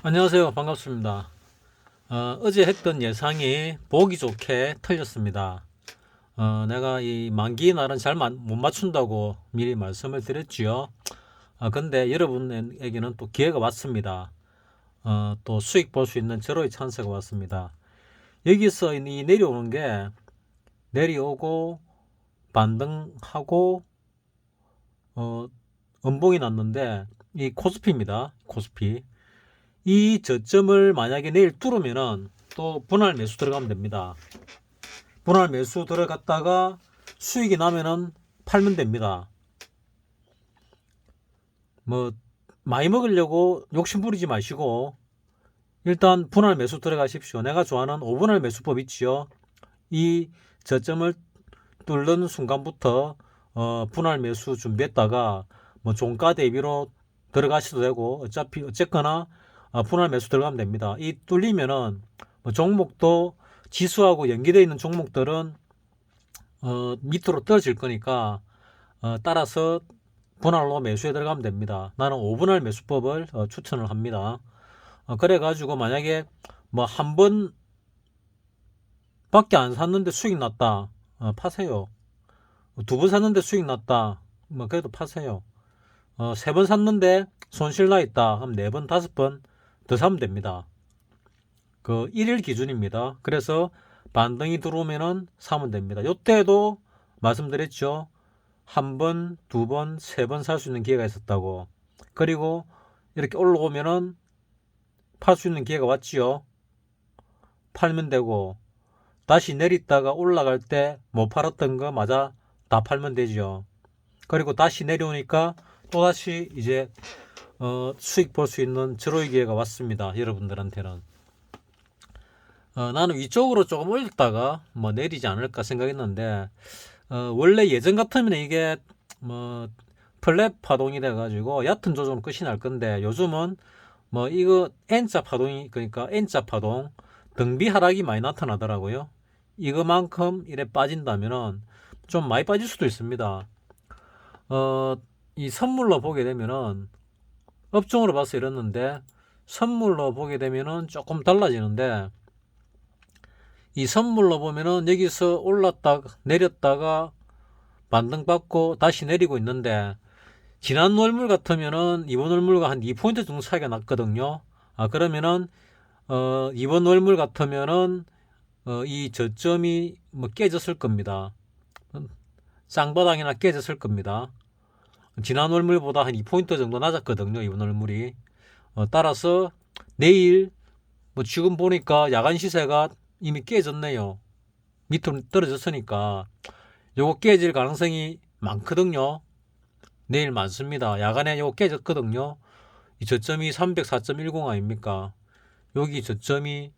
안녕하세요. 반갑습니다. 어제 했던 예상이 보기 좋게 틀렸습니다. 내가 이 만기 날은 잘 못 맞춘다고 미리 말씀을 드렸지요. 근데 여러분에게는 또 기회가 왔습니다. 또 수익 볼 수 있는 절호의 찬스가 왔습니다. 여기서 이 내려오는 게 내려오고 반등하고 음봉이 났는데 이 코스피입니다. 코스피. 이 저점을 만약에 내일 뚫으면은 또 분할 매수 들어가면 됩니다. 분할 매수 들어갔다가 수익이 나면은 팔면 됩니다. 뭐 많이 먹으려고 욕심 부리지 마시고 일단 분할 매수 들어가십시오. 내가 좋아하는 5분할 매수법 있지요. 이 저점을 뚫는 순간부터 분할 매수 준비했다가 뭐 종가 대비로 들어가셔도 되고 어쨌거나 분할 매수 들어가면 됩니다. 이 뚫리면은 뭐 종목도 지수하고 연계되어 있는 종목들은 밑으로 떨어질 거니까 따라서 분할로 매수에 들어가면 됩니다. 나는 5분할 매수법을 추천을 합니다. 그래가지고 만약에 뭐 한 번밖에 안 샀는데 수익 났다. 파세요. 두 번 샀는데 수익 났다. 뭐 그래도 파세요. 세 번 샀는데 손실 나 있다. 그럼 네 번, 다섯 번 더 사면 됩니다. 그 1일 기준입니다. 그래서 반등이 들어오면은 사면 됩니다. 요때도 말씀드렸죠. 한 번, 두 번, 세 번 살 수 있는 기회가 있었다고. 그리고 이렇게 올라오면은 팔 수 있는 기회가 왔지요. 팔면 되고 다시 내리다가 올라갈 때 못 팔았던 거 맞아 다 팔면 되죠. 그리고 다시 내려오니까 또다시 이제 수익 볼 수 있는 절호의 기회가 왔습니다. 여러분들한테는. 나는 위쪽으로 조금 올렸다가 뭐 내리지 않을까 생각했는데 원래 예전 같으면 이게 뭐 플랫 파동이 돼가지고 얕은 조정은 끝이 날 건데 요즘은 뭐 이거 N자 파동이 그러니까 N자 파동 등비 하락이 많이 나타나더라고요. 이거만큼 이래 빠진다면은 좀 많이 빠질 수도 있습니다. 어, 이 선물로 보게 되면은 업종으로 봐서 이랬는데 선물로 보게 되면은 조금 달라지는데 이 선물로 보면은 여기서 올랐다가 내렸다가 반등받고 다시 내리고 있는데 지난 월물 같으면은 이번 월물과 한 2포인트 정도 차이가 났거든요. 그러면은 이번 월물 같으면은 이 저점이 뭐 깨졌을 겁니다. 쌍바닥이나 깨졌을 겁니다. 지난 월물보다 한 2포인트 정도 낮았거든요. 이번 월물이. 따라서 내일 뭐 지금 보니까 야간 시세가 이미 깨졌네요. 밑으로 떨어졌으니까 요거 깨질 가능성이 많거든요. 내일 많습니다. 야간에 요거 깨졌거든요. 이 저점이 304.10 아닙니까? 여기 저점이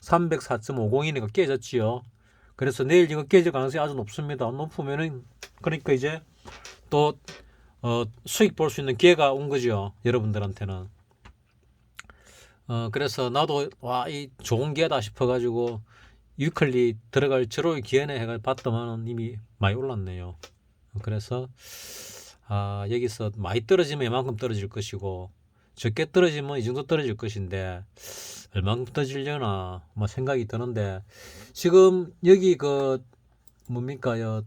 304.50이니까 깨졌지요. 그래서 내일 이거 깨질 가능성이 아주 높습니다. 높으면은 그러니까 이제 또 수익 볼 수 있는 기회가 온 거죠. 여러분들한테는. 그래서 나도 와, 이 좋은 기회다 싶어가지고 위클리 들어갈 절호의 기회네 해가 봤더만은 이미 많이 올랐네요. 그래서 여기서 많이 떨어지면 이만큼 떨어질 것이고 적게 떨어지면 이 정도 떨어질 것인데 얼만큼 떨어지려나 뭐 생각이 드는데 지금 여기 그 뭡니까 요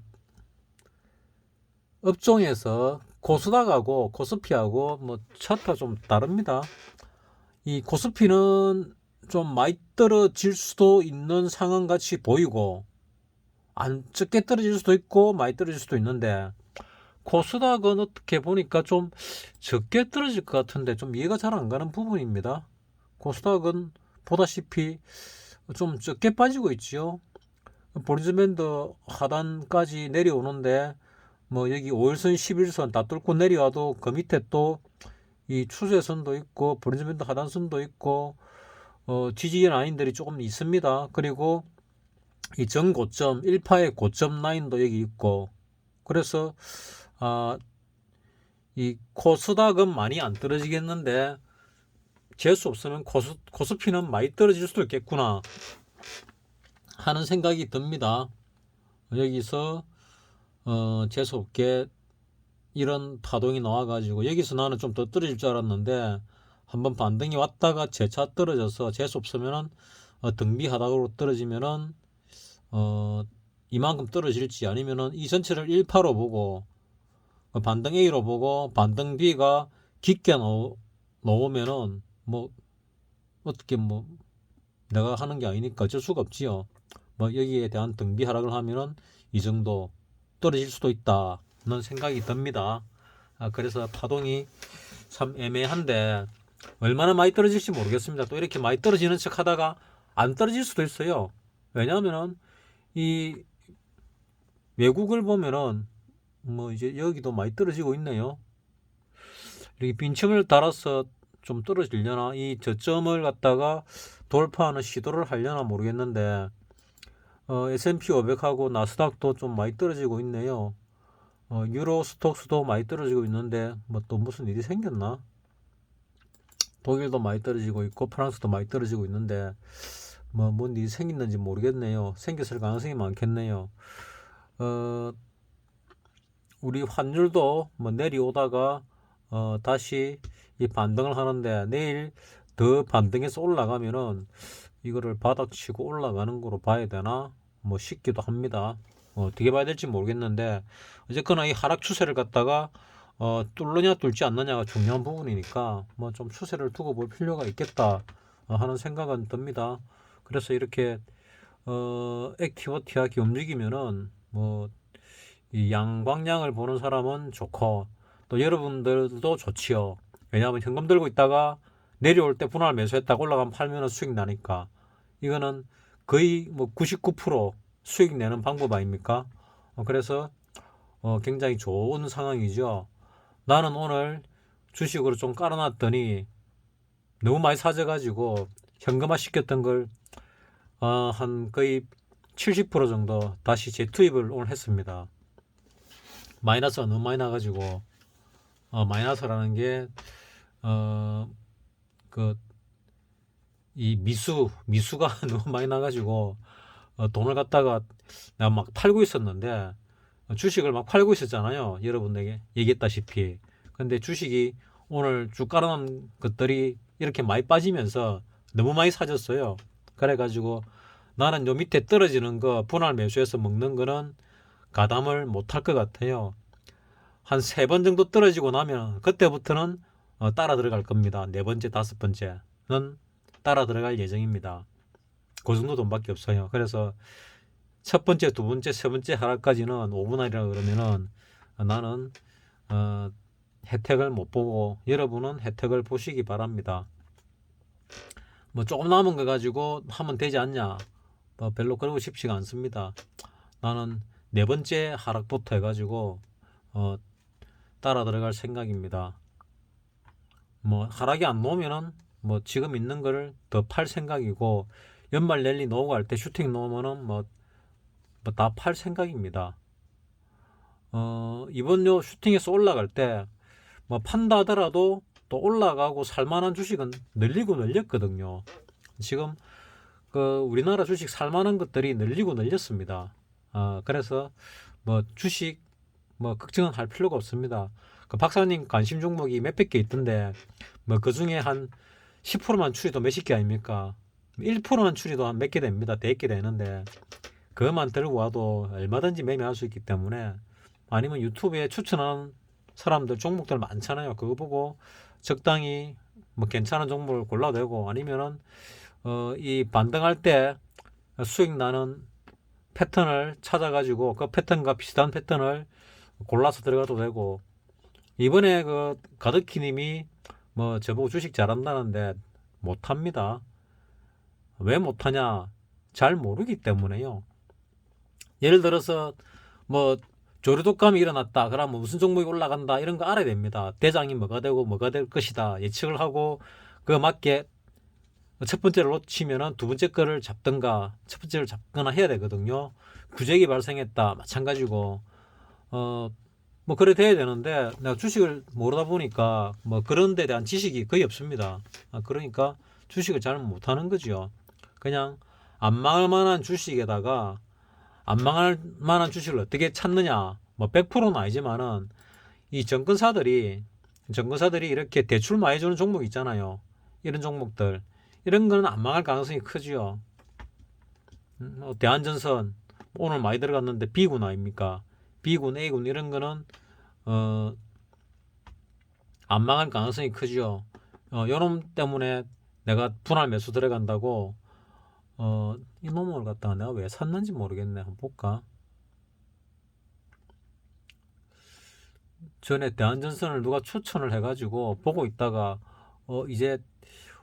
업종에서 코스닥하고 코스피하고 뭐 차트가 좀 다릅니다. 이 코스피는 좀 많이 떨어질 수도 있는 상황 같이 보이고 안 적게 떨어질 수도 있고 많이 떨어질 수도 있는데 코스닥은 어떻게 보니까 좀 적게 떨어질 것 같은데 좀 이해가 잘 안 가는 부분입니다. 코스닥은 보다시피 좀 적게 빠지고 있지요. 볼리즈밴드 하단까지 내려오는데 뭐 여기 5일선 11선 다 뚫고 내려와도 그 밑에 또 이 추세선도 있고 볼리즈밴드 하단선도 있고 지지 라인들이 조금 있습니다. 그리고 이 전고점 1파의 고점 라인도 여기 있고 그래서 이 코스닥은 많이 안 떨어지겠는데 재수 없으면 코스피는 많이 떨어질 수도 있겠구나 하는 생각이 듭니다. 여기서 재수 없게 이런 파동이 나와가지고 여기서 나는 좀 더 떨어질 줄 알았는데 한번 반등이 왔다가 재차 떨어져서 재수 없으면은 등비 하락으로 떨어지면은 이만큼 떨어질지, 아니면은 이 전체를 1파로 보고 반등 A로 보고 반등 B가 깊게 나오면은 뭐 어떻게 뭐 내가 하는 게 아니니까 어쩔 수가 없지요. 뭐 여기에 대한 등비 하락을 하면은 이 정도 떨어질 수도 있다는 생각이 듭니다. 그래서 파동이 참 애매한데 얼마나 많이 떨어질지 모르겠습니다. 또 이렇게 많이 떨어지는 척 하다가 안 떨어질 수도 있어요. 왜냐하면은 이 외국을 보면은 뭐 이제 여기도 많이 떨어지고 있네요. 이렇게 빈층을 달아서 좀 떨어지려나, 이 저점을 갖다가 돌파하는 시도를 하려나 모르겠는데 S&P 500하고 나스닥도 좀 많이 떨어지고 있네요. 유로 스톡스도 많이 떨어지고 있는데 뭐 또 무슨 일이 생겼나? 독일도 많이 떨어지고 있고 프랑스도 많이 떨어지고 있는데 뭐 뭔 일이 생겼는지 모르겠네요. 생겼을 가능성이 많겠네요. 우리 환율도 뭐 내려오다가 다시 이 반등을 하는데 내일 더 반등해서 올라가면은 이거를 바닥치고 올라가는 거로 봐야 되나 뭐 싶기도 합니다. 어떻게 봐야 될지 모르겠는데 어쨌거나 이 하락 추세를 갖다가 뚫느냐 뚫지 않느냐가 중요한 부분이니까 뭐 좀 추세를 두고 볼 필요가 있겠다 하는 생각은 듭니다. 그래서 이렇게 액티버티하게 움직이면은 뭐 이 양방향을 보는 사람은 좋고 또 여러분들도 좋지요. 왜냐하면 현금 들고 있다가 내려올 때 분할 매수했다가 올라가면 팔면 수익 나니까 이거는 거의 뭐 99% 수익 내는 방법 아닙니까? 그래서 굉장히 좋은 상황이죠. 나는 오늘 주식으로 좀 깔아놨더니 너무 많이 사져가지고 현금화 시켰던 걸 한 거의 70% 정도 다시 재투입을 오늘 했습니다. 마이너스가 너무 많이 나가지고 마이너스라는 게 그 이 미수가 너무 많이 나가지고 돈을 갖다가 내가 막 팔고 있었는데 주식을 막 팔고 있었잖아요. 여러분에게 얘기했다시피. 근데 주식이 오늘 쭉 깔아놓은 것들이 이렇게 많이 빠지면서 너무 많이 사졌어요. 그래가지고 나는 요 밑에 떨어지는 거 분할 매수해서 먹는 거는 가담을 못할 것 같아요. 한 3번 정도 떨어지고 나면 그때부터는 따라 들어갈 겁니다. 4번째, 5번째는 따라 들어갈 예정입니다. 그 정도 돈밖에 없어요. 그래서 첫 번째, 두 번째, 세 번째 하락까지는 5분할이라 그러면은 나는 혜택을 못 보고 여러분은 혜택을 보시기 바랍니다. 뭐 조금 남은 거 가지고 하면 되지 않냐? 뭐 별로 그러고 싶지가 않습니다. 나는 4번째 하락부터 해가지고 따라 들어갈 생각입니다. 뭐 하락이 안 나오면은 뭐 지금 있는 거를 더 팔 생각이고 연말 랠리 놓고 갈 때 슈팅 놓으면은 뭐 다 팔 생각입니다. 이번 요 슈팅에서 올라갈 때 뭐 판다 하더라도 또 올라가고 살만한 주식은 늘리고 늘렸거든요. 지금 그 우리나라 주식 살만한 것들이 늘리고 늘렸습니다. 그래서 뭐 주식 뭐 걱정은 할 필요가 없습니다. 그 박사님 관심 종목이 몇백 개 있던데 뭐 그 중에 한 10%만 추리도 몇십 개 아닙니까? 1%만 추리도 한 몇 개 됩니다. 100개 되는데 그것만 들고 와도 얼마든지 매매할 수 있기 때문에, 아니면 유튜브에 추천하는 사람들 종목들 많잖아요. 그거 보고 적당히 뭐 괜찮은 종목을 골라도 되고, 아니면은 이 반등할 때 수익 나는 패턴을 찾아가지고 그 패턴과 비슷한 패턴을 골라서 들어가도 되고, 이번에 그 가득히님이 뭐 저보고 주식 잘한다는데 못합니다. 왜 못하냐? 잘 모르기 때문에요. 예를 들어서 뭐 조류독감이 일어났다. 그러면 무슨 종목이 올라간다. 이런 거 알아야 됩니다. 대장이 뭐가 되고 뭐가 될 것이다. 예측을 하고 그 맞게 첫 번째를 놓치면은 두 번째 거를 잡든가 첫 번째를 잡거나 해야 되거든요. 구제기 발생했다. 마찬가지고 뭐 그래 돼야 되는데 내가 주식을 모르다 보니까 뭐 그런 데 대한 지식이 거의 없습니다. 그러니까 주식을 잘 못하는 거죠. 그냥 안 망할 만한 주식에다가 안 망할 만한 주식을 어떻게 찾느냐, 뭐 100%는 아니지만은 이 정권사들이 전문가들이 이렇게 대출 많이 주는 종목 있잖아요. 이런 종목들. 이런 거는 안 망할 가능성이 크지요. 대한전선 오늘 많이 들어갔는데 B군 아닙니까? B군, A군 이런 거는 어, 안 망할 가능성이 크죠. 요놈 때문에 내가 분할 매수 들어간다고 이 놈을 갖다가 내가 왜 샀는지 모르겠네. 한번 볼까? 전에 대한전선을 누가 추천을 해가지고 보고 있다가 이제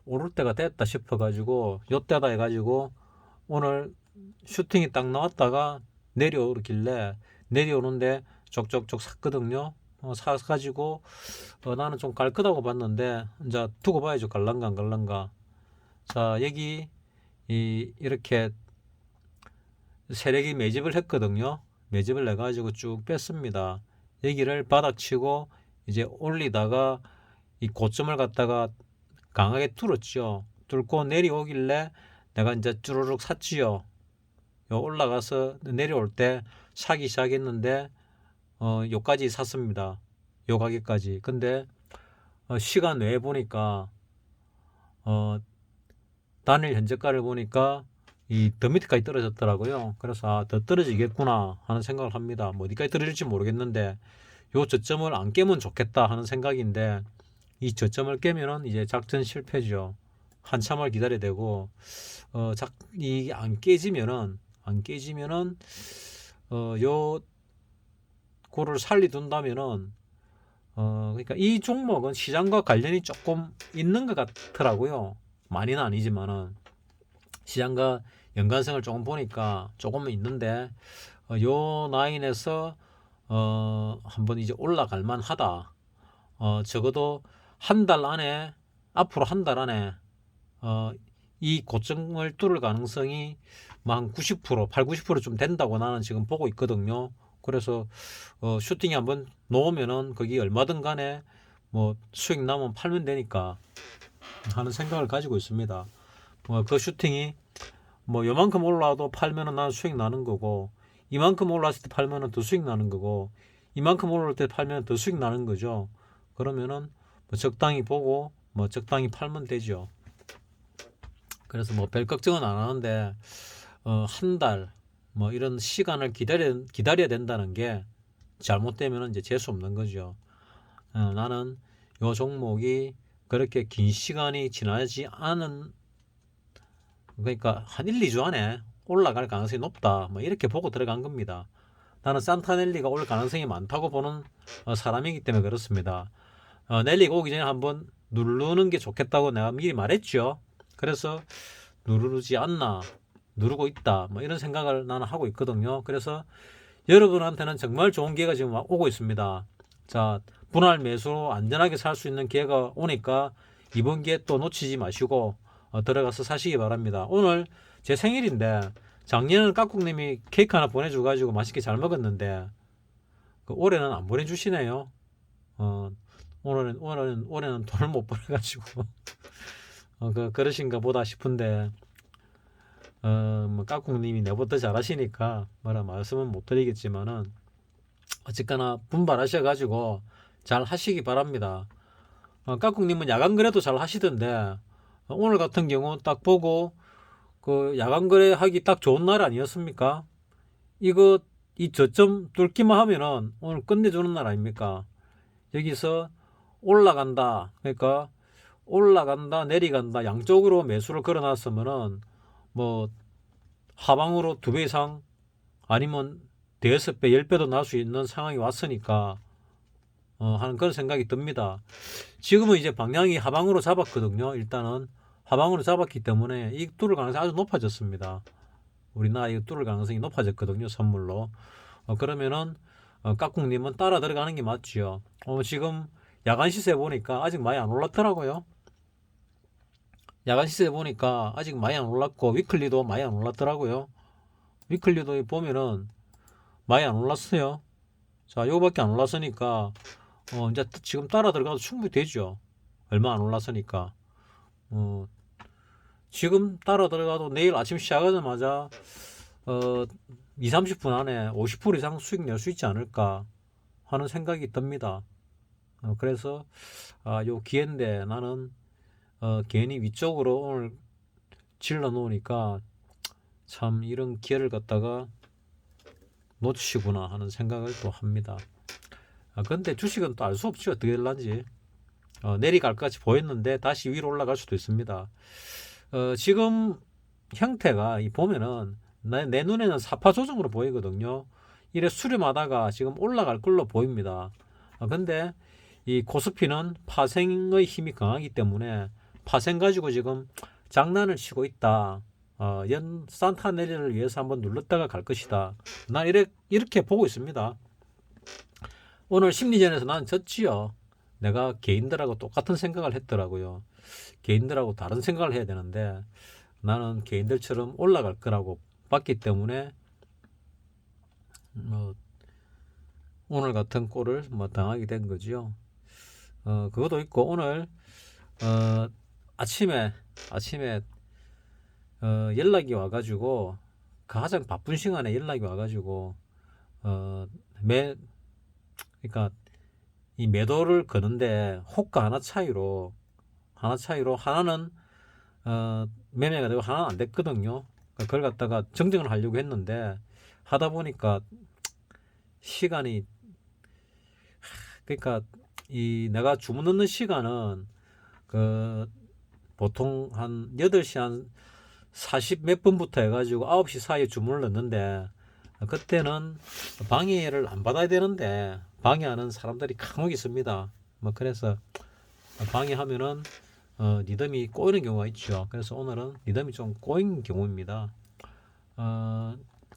오를 때가 됐다 싶어가지고 요때다 해가지고 오늘 슈팅이 딱 나왔다가 내려오길래 내려오는데 족족족 샀거든요. 사가지고 나는 좀 갈 거다고 봤는데 이제 두고 봐야죠. 갈란가 안 갈란가. 자, 여기 이렇게 세력이 매집을 했거든요. 매집을 해가지고 쭉 뺐습니다. 여기를 바닥치고 이제 올리다가 이 고점을 갖다가 강하게 뚫었죠. 뚫고 내려오길래 내가 이제 쭈르륵 샀지요. 올라가서 내려올 때 사기 시작했는데 요까지 샀습니다. 요 가격까지. 근데 시간 외에 보니까 단일 현재가를 보니까 이 더 밑에까지 떨어졌더라고요. 그래서 더 떨어지겠구나 하는 생각을 합니다. 뭐 어디까지 떨어질지 모르겠는데 요 저점을 안 깨면 좋겠다 하는 생각인데 이 저점을 깨면은 이제 작전 실패죠. 한참을 기다려야 되고 이게 안 깨지면은 요 고를 살리둔다면은 그러니까 이 종목은 시장과 관련이 조금 있는 것 같더라고요. 많이는 아니지만은 시장과 연관성을 조금 보니까 조금은 있는데 요 라인에서 한번 이제 올라갈 만하다. 적어도 한 달 안에 앞으로 한 달 안에 이 고점을 뚫을 가능성이 한 90%, 8, 90%좀 된다고 나는 지금 보고 있거든요. 그래서 슈팅이 한번 놓으면은 거기 얼마든 간에 뭐 수익 나면 팔면 되니까 하는 생각을 가지고 있습니다. 그 슈팅이 뭐 요만큼 올라도 팔면은 난 수익 나는 거고 이만큼 올랐을 때 팔면은 더 수익 나는 거고 이만큼 올라올 때 팔면 더 수익 나는 거죠. 그러면은 뭐 적당히 보고 뭐 적당히 팔면 되죠. 그래서 뭐 별 걱정은 안 하는데 한 달 뭐 이런 시간을 기다려야 된다는 게 잘못되면 이제 재수 없는 거죠. 나는 요 종목이 그렇게 긴 시간이 지나지 않은 그러니까 한 1, 2주 안에 올라갈 가능성이 높다. 뭐 이렇게 보고 들어간 겁니다. 나는 산타넬리가 올 가능성이 많다고 보는 사람이기 때문에 그렇습니다. 넬리가 오기 전에 한번 누르는 게 좋겠다고 내가 미리 말했죠. 그래서 누르지 않나 누르고 있다 뭐 이런 생각을 나는 하고 있거든요. 그래서 여러분한테는 정말 좋은 기회가 지금 오고 있습니다. 자, 분할 매수로 안전하게 살 수 있는 기회가 오니까 이번 기회 또 놓치지 마시고 들어가서 사시기 바랍니다. 오늘 제 생일인데 작년에는 깍국님이 케이크 하나 보내줘가지고 맛있게 잘 먹었는데 올해는 안 보내주시네요. 올해는 돈을 못 벌어가지고 그러신가 보다 싶은데 뭐 깍국님이 내보다 잘하시니까 뭐라 말씀은 못 드리겠지만은 어쨌거나 분발하셔가지고 잘 하시기 바랍니다. 깍국님은 야간 거래도 잘 하시던데 오늘 같은 경우 딱 보고 그 야간 거래 하기 딱 좋은 날 아니었습니까? 이거 이 저점 뚫기만 하면은 오늘 끝내주는 날 아닙니까? 여기서 올라간다 그러니까 올라간다 내려간다 양쪽으로 매수를 걸어놨으면은 뭐 하방으로 2배 이상 아니면 대여섯 배 10배도 날 수 있는 상황이 왔으니까 하는 그런 생각이 듭니다. 지금은 이제 방향이 하방으로 잡았거든요. 일단은 하방으로 잡았기 때문에 이 뚫을 가능성이 아주 높아졌습니다. 우리나라 이 뚫을 가능성이 높아졌거든요. 선물로. 그러면은 깍국님은 따라 들어가는 게 맞지요. 지금 야간 시세 보니까 아직 많이 안 올랐더라고요. 야간 시세 보니까 아직 많이 안 올랐고 위클리도 많이 안 올랐더라고요. 위클리도 보면은 많이 안 올랐어요. 자, 요거밖에 안 올랐으니까 이제 지금 따라 들어가도 충분히 되죠. 얼마 안 올랐으니까. 지금 따라 들어가도 내일 아침 시작하자마자 2, 30분 안에 50% 이상 수익 낼 수 있지 않을까 하는 생각이 듭니다. 그래서 요 기회인데 나는 괜히 위쪽으로 오늘 질러 놓으니까 참 이런 기회를 갖다가 놓치구나 하는 생각을 또 합니다. 근데 주식은 또 알 수 없죠. 어떻게 될런지. 내리갈 것 같이 보였는데 다시 위로 올라갈 수도 있습니다. 지금 형태가 보면은 내 눈에는 사파 조정으로 보이거든요. 이래 수렴하다가 지금 올라갈 걸로 보입니다. 근데 이 코스피는 파생의 힘이 강하기 때문에 파생 가지고 지금 장난을 치고 있다. 연 산타 내리를 위해서 한번 눌렀다가 갈 것이다. 난 이렇게 보고 있습니다. 오늘 심리전에서 난 졌지요. 내가 개인들하고 똑같은 생각을 했더라고요. 개인들하고 다른 생각을 해야 되는데 나는 개인들처럼 올라갈 거라고 봤기 때문에 오늘 같은 꼴을 당하게 된 거지요. 그것도 있고 오늘 아침에 연락이 와가지고 가장 바쁜 시간에 연락이 와가지고 그러니까 이 매도를 거는데 호가 하나 차이로 하나는 매매가 되고 하나는 안 됐거든요. 그걸 갖다가 정정을 하려고 했는데 하다 보니까 시간이 그러니까 이 내가 주문 넣는 시간은 보통 한 8시 한 40 몇 분부터 해가지고 9시 사이에 주문을 넣는데 그때는 방해를 안 받아야 되는데 방해하는 사람들이 간혹 있습니다. 그래서 방해하면은 리듬이 꼬이는 경우가 있죠. 그래서 오늘은 리듬이 좀 꼬인 경우입니다.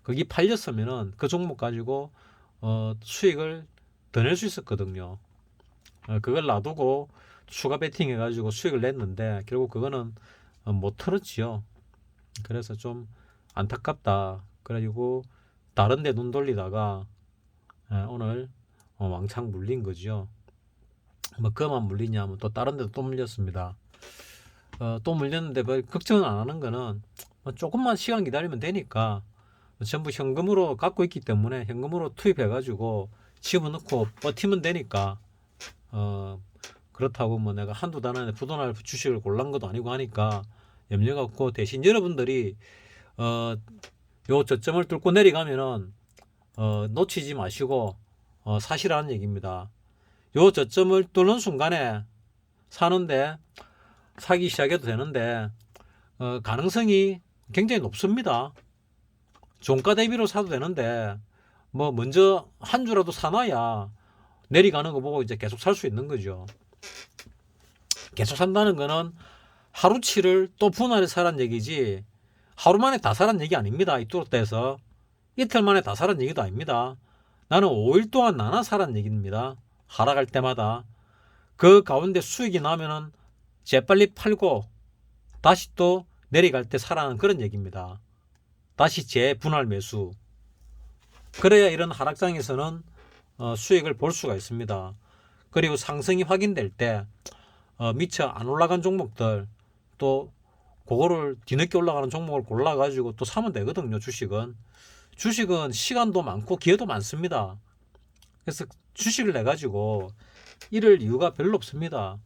거기 팔렸으면은 그 종목 가지고 수익을 더 낼 수 있었거든요. 그걸 놔두고 추가 베팅 해가지고 수익을 냈는데 결국 그거는 못 털었지요. 그래서 좀 안타깝다. 그래가지고 다른 데 눈 돌리다가 오늘 왕창 물린 거죠. 그만 물리냐면 또 다른 데도 또 물렸습니다. 또 물렸는데 걱정은 안 하는 거는 조금만 시간 기다리면 되니까 전부 현금으로 갖고 있기 때문에 현금으로 투입해가지고 집어넣고 버티면 되니까 그렇다고 내가 한두 달 안에 부도날 주식을 골란 것도 아니고 하니까 염려가 없고 대신 여러분들이 요 저점을 뚫고 내려가면은 놓치지 마시고 사시라는 얘기입니다. 요 저점을 뚫는 순간에 사는데 사기 시작해도 되는데 가능성이 굉장히 높습니다. 종가 대비로 사도 되는데 먼저 한 주라도 사놔야 내려가는 거 보고 이제 계속 살 수 있는 거죠. 계속 산다는 거는 하루치를 또 분할해 사란 얘기지 하루 만에 다 사란 얘기 아닙니다. 이 뚫었다해서 이틀 만에 다 사란 얘기도 아닙니다. 나는 5일 동안 나눠 사란 얘기입니다. 하락할 때마다 그 가운데 수익이 나면은 재빨리 팔고 다시 또 내려갈 때 사라는 그런 얘기입니다. 다시 재분할 매수. 그래야 이런 하락장에서는 수익을 볼 수가 있습니다. 그리고 상승이 확인될 때 미처 안 올라간 종목들 또 그거를 뒤늦게 올라가는 종목을 골라가지고 또 사면 되거든요. 주식은 시간도 많고 기회도 많습니다. 그래서 주식을 내가지고 이럴 이유가 별로 없습니다.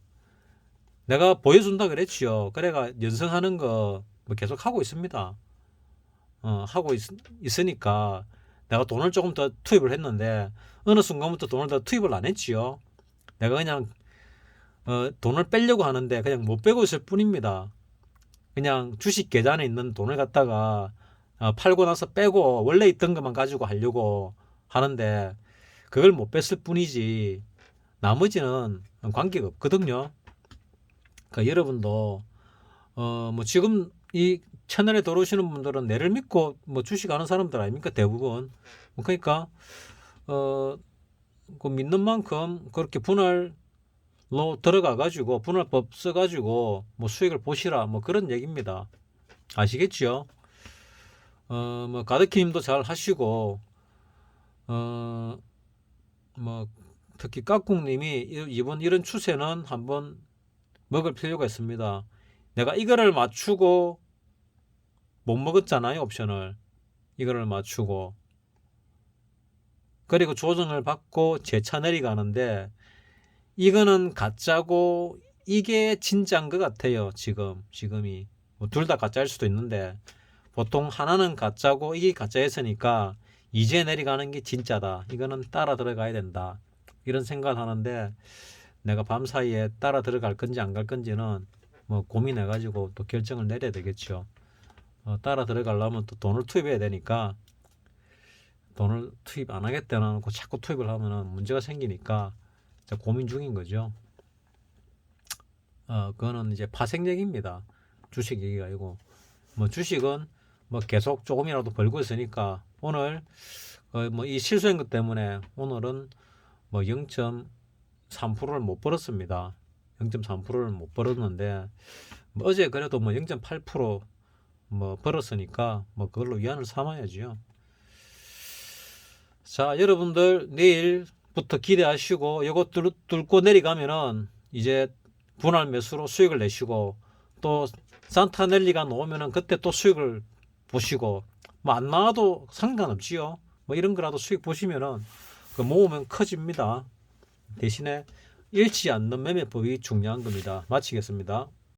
내가 보여준다 그랬지요. 그래가 연승하는 거 계속 하고 있습니다. 하고 있으니까 내가 돈을 조금 더 투입을 했는데 어느 순간부터 돈을 더 투입을 안 했지요. 내가 그냥 돈을 빼려고 하는데 그냥 못 빼고 있을 뿐입니다. 그냥 주식 계좌에 있는 돈을 갖다가 팔고 나서 빼고 원래 있던 것만 가지고 하려고 하는데 그걸 못 뺐을 뿐이지 나머지는 관계가 없거든요. 그러니까 여러분도 지금 이 채널에 들어오시는 분들은 내를 믿고 주식하는 사람들 아닙니까 대부분. 그러니까 그 믿는 만큼 그렇게 분할로 들어가 가지고 분할법 써 가지고 수익을 보시라 그런 얘기입니다. 아시겠죠? 가드키님도 잘 하시고 특히 깍꿍님이 이번 이런 추세는 한번 먹을 필요가 있습니다. 내가 이거를 맞추고 못 먹었잖아요. 옵션을 이거를 맞추고 그리고 조정을 받고 재차 내려가는데 이거는 가짜고 이게 진짜인 것 같아요. 지금이 뭐 둘 다 가짜일 수도 있는데 보통 하나는 가짜고 이게 가짜였으니까 이제 내려가는 게 진짜다. 이거는 따라 들어가야 된다. 이런 생각을 하는데 내가 밤사이에 따라 들어갈 건지 안 갈 건지는 뭐 고민해 가지고 또 결정을 내려야 되겠죠. 따라 들어가려면 또 돈을 투입해야 되니까 돈을 투입 안 하겠다는 거 자꾸 투입을 하면은 문제가 생기니까 고민 중인 거죠. 그거는 이제 파생 얘기입니다. 주식 얘기가 아니고 뭐 주식은 뭐 계속 조금이라도 벌고 있으니까 오늘 뭐 이 실수한 것 때문에 오늘은 뭐 0.3%를 못 벌었습니다. 0.3%를 못 벌었는데 뭐 어제 그래도 뭐 0.8%뭐 벌었으니까 뭐 그걸로 위안을 삼아야지요. 자, 여러분들 내일부터 기대하시고 이거 뚫고 내려가면은 이제 분할 매수로 수익을 내시고 또 산타넬리가 나오면은 그때 또 수익을 보시고 뭐 안 나와도 상관없지요. 뭐 이런 거라도 수익 보시면은 그 모으면 커집니다. 대신에 잃지 않는 매매법이 중요한 겁니다. 마치겠습니다.